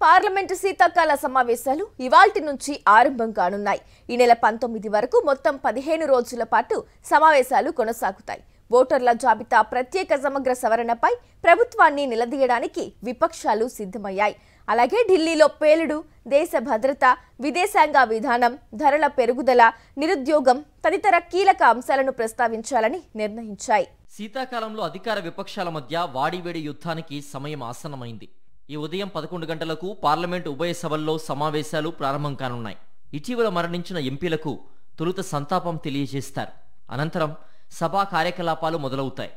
Parliament శీతాకాల సమావేశాలు ఇవాల్టి నుంచి ఆరంభం కానున్నాయి. ఈ నెల 19 వరకు మొత్తం 15 రోజుల పాటు సమావేశాలు కొనసాగుతాయి. ఓటర్ల జాబితా ప్రత్యేక సమగ్ర సవరణపై ప్రభుత్వాన్ని నిలదీయడానికి విపక్షాలు సిద్ధమయ్యాయి. అలాగే ఢిల్లీలో పేలుడు, దేశ భద్రత, విదేశాంగ విధానం, ధరల పెరుగుదల, నిరుద్యోగం తదితర కీలక అంశాలను ప్రస్తావించాలని నిర్ణయించాయి. శీతాకాలంలో అధికార విపక్షాల మధ్య వాడివేడి యుద్ధానికి సమయం ఆసన్నమైంది. ఈ ఉదయం 11 గంటలకు పార్లమెంటు ఉభయ సభల్లో సమావేశాలు ప్రారంభం కానున్నాయి. ఇటీవల మరణించిన ఎంపీలకు తొలుత సంతాపం తెలియజేస్తారు. అనంతరం సభా కార్యకలాపాలు మొదలవుతాయి.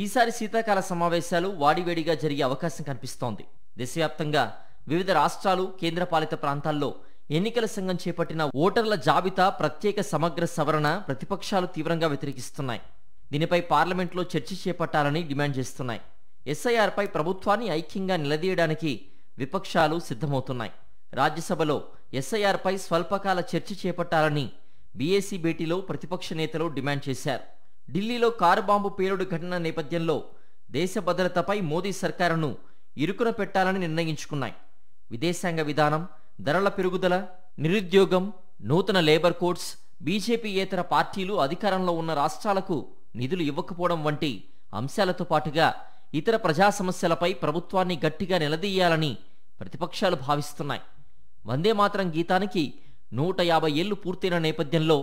ఈసారి శీతాకాల సమావేశాలు వాడివేడిగా జరిగే అవకాశం కనిపిస్తోంది. దేశవ్యాప్తంగా వివిధ రాష్ట్రాలు, కేంద్రపాలిత ప్రాంతాల్లో ఎన్నికల సంఘం చేపట్టిన ఓటర్ల జాబితా ప్రత్యేక సమగ్ర సవరణ ప్రతిపక్షాలు తీవ్రంగా వ్యతిరేకిస్తున్నాయి. దీనిపై పార్లమెంట్లో చర్చ చేపట్టాలని డిమాండ్ చేస్తున్నాయి. ఎస్ఐఆర్పై ప్రభుత్వాన్ని ఐక్యంగా నిలదీయడానికి విపక్షాలు సిద్ధమవుతున్నాయి. రాజ్యసభలో ఎస్ఐఆర్పై స్వల్పకాల చర్చ చేపట్టాలని బీఏసీ భేటీలో ప్రతిపక్ష నేతలు డిమాండ్ చేశారు. ఢిల్లీలో కారు బాంబు పేలుడు ఘటన నేపథ్యంలో దేశ భద్రతపై మోదీ సర్కారును ఇరుకున పెట్టాలని నిర్ణయించుకున్నాయి. విదేశాంగ విధానం, ధరల పెరుగుదల, నిరుద్యోగం, నూతన లేబర్ కోడ్స్, బీజేపీయేతర పార్టీలు అధికారంలో ఉన్న రాష్ట్రాలకు నిధులు ఇవ్వకపోవడం వంటి అంశాలతో పాటుగా ఇతర ప్రజా సమస్యలపై ప్రభుత్వాన్ని గట్టిగా నిలదీయాలని ప్రతిపక్షాలు భావిస్తున్నాయి. వందే మాతరం గీతానికి 150 ఏళ్లు పూర్తయిన నేపథ్యంలో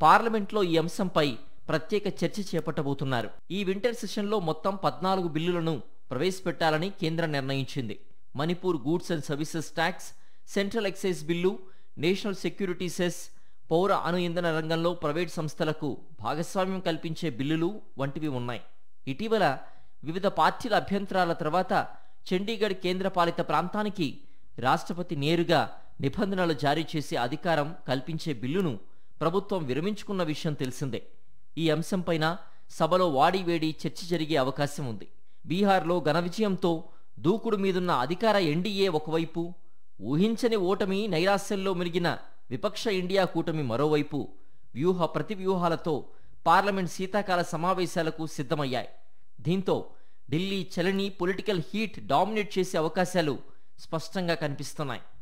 పార్లమెంట్లో ఈ అంశంపై ప్రత్యేక చర్చ చేపట్టబోతున్నారు. ఈ వింటర్ సెషన్లో మొత్తం 14 బిల్లులను ప్రవేశపెట్టాలని కేంద్రం నిర్ణయించింది. Manipur goods and services tax, central excise bill, national security cess, పౌర అణు ఇంధన రంగంలో ప్రైవేట్ సంస్థలకు భాగస్వామ్యం కల్పించే బిల్లులు వంటివి ఉన్నాయి. ఇటీవల వివిధ పార్టీల అభ్యంతరాల తర్వాత చండీగఢ్ కేంద్రపాలిత ప్రాంతానికి రాష్ట్రపతి నేరుగా నిబంధనలు జారీ చేసే అధికారం కల్పించే బిల్లును ప్రభుత్వం విరమించుకున్న విషయం తెలిసిందే. ఈ అంశంపైన సభలో వాడివేడి చర్చ జరిగే అవకాశం ఉంది. బీహార్లో ఘన విజయంతో దూకుడు మీదున్న అధికార ఎన్డీఏ ఒకవైపు, ఊహించని ఓటమి నైరాశ్యంలో మునిగిన విపక్ష ఇండియా కూటమి మరోవైపు వ్యూహ ప్రతివ్యూహాలతో పార్లమెంట్ శీతాకాల సమావేశాలకు సిద్ధమయ్యాయి. దీంతో ఢిల్లీ చలని పొలిటికల్ హీట్ డామినేట్ చేసే అవకాశాలు స్పష్టంగా కనిపిస్తున్నాయి.